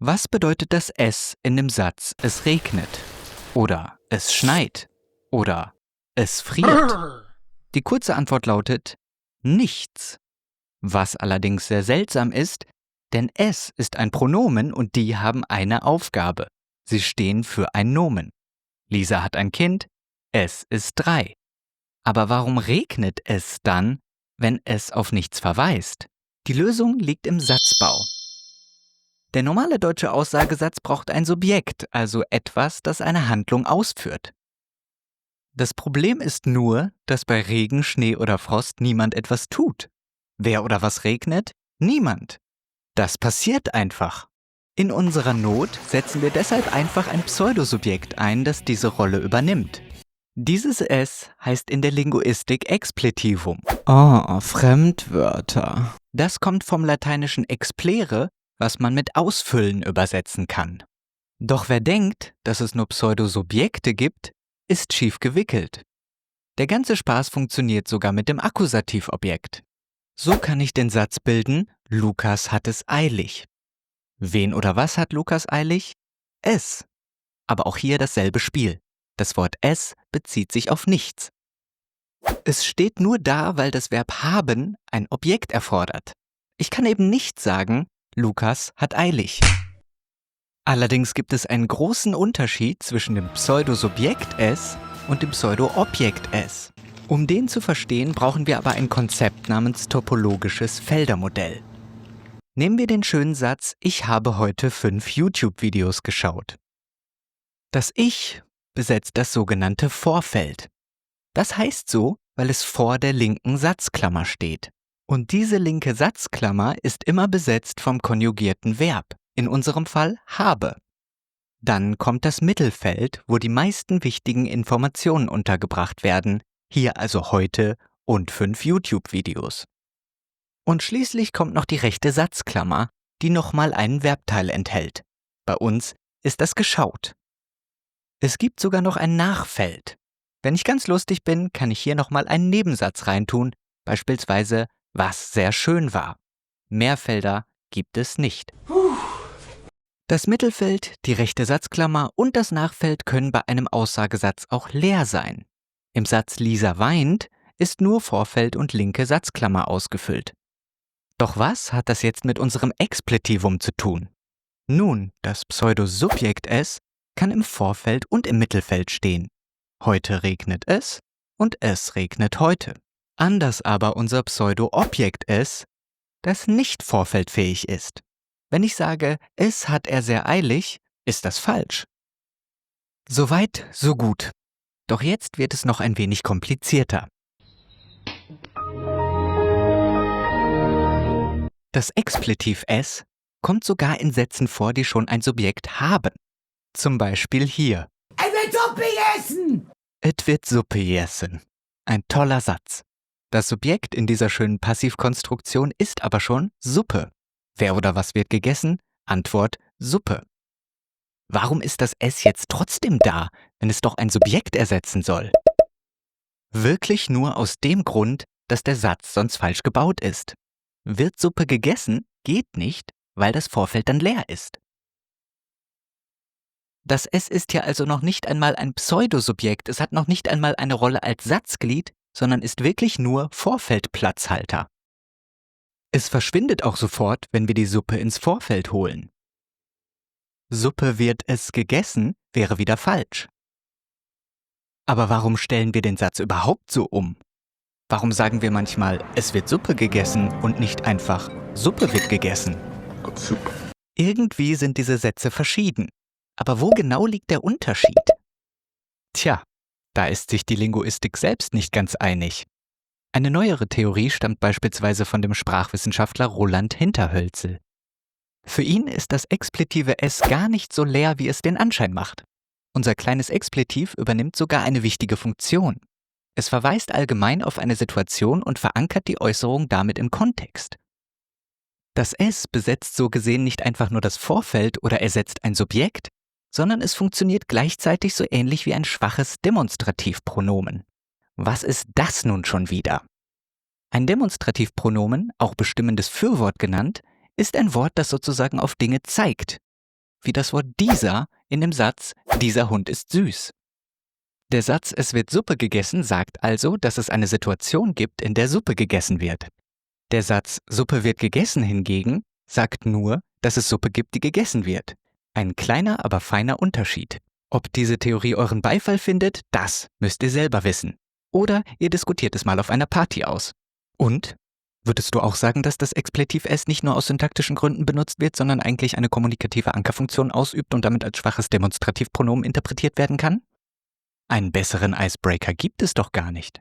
Was bedeutet das S in dem Satz "Es regnet" oder "Es schneit" oder "Es friert"? Die kurze Antwort lautet nichts. Was allerdings sehr seltsam ist, denn es ist ein Pronomen und die haben eine Aufgabe. Sie stehen für ein Nomen. Lisa hat ein Kind, es ist 3. Aber warum regnet es dann, wenn es auf nichts verweist? Die Lösung liegt im Satzbau. Der normale deutsche Aussagesatz braucht ein Subjekt, also etwas, das eine Handlung ausführt. Das Problem ist nur, dass bei Regen, Schnee oder Frost niemand etwas tut. Wer oder was regnet? Niemand. Das passiert einfach. In unserer Not setzen wir deshalb einfach ein Pseudosubjekt ein, das diese Rolle übernimmt. Dieses S heißt in der Linguistik Expletivum. Fremdwörter. Das kommt vom lateinischen explere, was man mit ausfüllen übersetzen kann. Doch wer denkt, dass es nur Pseudosubjekte gibt, ist schief gewickelt. Der ganze Spaß funktioniert sogar mit dem Akkusativobjekt. So kann ich den Satz bilden: Lukas hat es eilig. Wen oder was hat Lukas eilig? Es. Aber auch hier dasselbe Spiel. Das Wort es bezieht sich auf nichts. Es steht nur da, weil das Verb haben ein Objekt erfordert. Ich kann eben nicht sagen, Lukas hat eilig. Allerdings gibt es einen großen Unterschied zwischen dem Pseudosubjekt es und dem Pseudoobjekt es. Um den zu verstehen, brauchen wir aber ein Konzept namens topologisches Feldermodell. Nehmen wir den schönen Satz: Ich habe heute 5 YouTube-Videos geschaut. Das Ich besetzt das sogenannte Vorfeld. Das heißt so, weil es vor der linken Satzklammer steht. Und diese linke Satzklammer ist immer besetzt vom konjugierten Verb, in unserem Fall habe. Dann kommt das Mittelfeld, wo die meisten wichtigen Informationen untergebracht werden, hier also heute und 5 YouTube-Videos. Und schließlich kommt noch die rechte Satzklammer, die nochmal einen Verbteil enthält. Bei uns ist das geschaut. Es gibt sogar noch ein Nachfeld. Wenn ich ganz lustig bin, kann ich hier nochmal einen Nebensatz reintun, beispielsweise was sehr schön war. Mehr Felder gibt es nicht. Das Mittelfeld, die rechte Satzklammer und das Nachfeld können bei einem Aussagesatz auch leer sein. Im Satz Lisa weint ist nur Vorfeld und linke Satzklammer ausgefüllt. Doch was hat das jetzt mit unserem Expletivum zu tun? Nun, das Pseudosubjekt es kann im Vorfeld und im Mittelfeld stehen. Heute regnet es und es regnet heute. Anders aber unser Pseudoobjekt es, das nicht vorfeldfähig ist. Wenn ich sage, es hat er sehr eilig, ist das falsch. Soweit, so gut. Doch jetzt wird es noch ein wenig komplizierter. Das Expletiv es kommt sogar in Sätzen vor, die schon ein Subjekt haben. Zum Beispiel hier. Es wird Suppe essen! Et wird Suppe jessen. Ein toller Satz. Das Subjekt in dieser schönen Passivkonstruktion ist aber schon Suppe. Wer oder was wird gegessen? Antwort: Suppe. Warum ist das S jetzt trotzdem da, wenn es doch ein Subjekt ersetzen soll? Wirklich nur aus dem Grund, dass der Satz sonst falsch gebaut ist. Wird Suppe gegessen geht nicht, weil das Vorfeld dann leer ist. Das S ist ja also noch nicht einmal ein Pseudosubjekt, es hat noch nicht einmal eine Rolle als Satzglied, sondern ist wirklich nur Vorfeldplatzhalter. Es verschwindet auch sofort, wenn wir die Suppe ins Vorfeld holen. Suppe wird es gegessen wäre wieder falsch. Aber warum stellen wir den Satz überhaupt so um? Warum sagen wir manchmal, es wird Suppe gegessen und nicht einfach, Suppe wird gegessen? Irgendwie sind diese Sätze verschieden. Aber wo genau liegt der Unterschied? Tja, da ist sich die Linguistik selbst nicht ganz einig. Eine neuere Theorie stammt beispielsweise von dem Sprachwissenschaftler Roland Hinterhölzel. Für ihn ist das expletive S gar nicht so leer, wie es den Anschein macht. Unser kleines Expletiv übernimmt sogar eine wichtige Funktion. Es verweist allgemein auf eine Situation und verankert die Äußerung damit im Kontext. Das S besetzt so gesehen nicht einfach nur das Vorfeld oder ersetzt ein Subjekt, sondern es funktioniert gleichzeitig so ähnlich wie ein schwaches Demonstrativpronomen. Was ist das nun schon wieder? Ein Demonstrativpronomen, auch bestimmendes Fürwort genannt, ist ein Wort, das sozusagen auf Dinge zeigt. wie das Wort dieser in dem Satz dieser Hund ist süß. Der Satz es wird Suppe gegessen sagt also, dass es eine Situation gibt, in der Suppe gegessen wird. Der Satz Suppe wird gegessen hingegen sagt nur, dass es Suppe gibt, die gegessen wird. Ein kleiner, aber feiner Unterschied. Ob diese Theorie euren Beifall findet, das müsst ihr selber wissen. Oder ihr diskutiert es mal auf einer Party aus. Und? Würdest du auch sagen, dass das Expletiv S nicht nur aus syntaktischen Gründen benutzt wird, sondern eigentlich eine kommunikative Ankerfunktion ausübt und damit als schwaches Demonstrativpronomen interpretiert werden kann? Einen besseren Icebreaker gibt es doch gar nicht.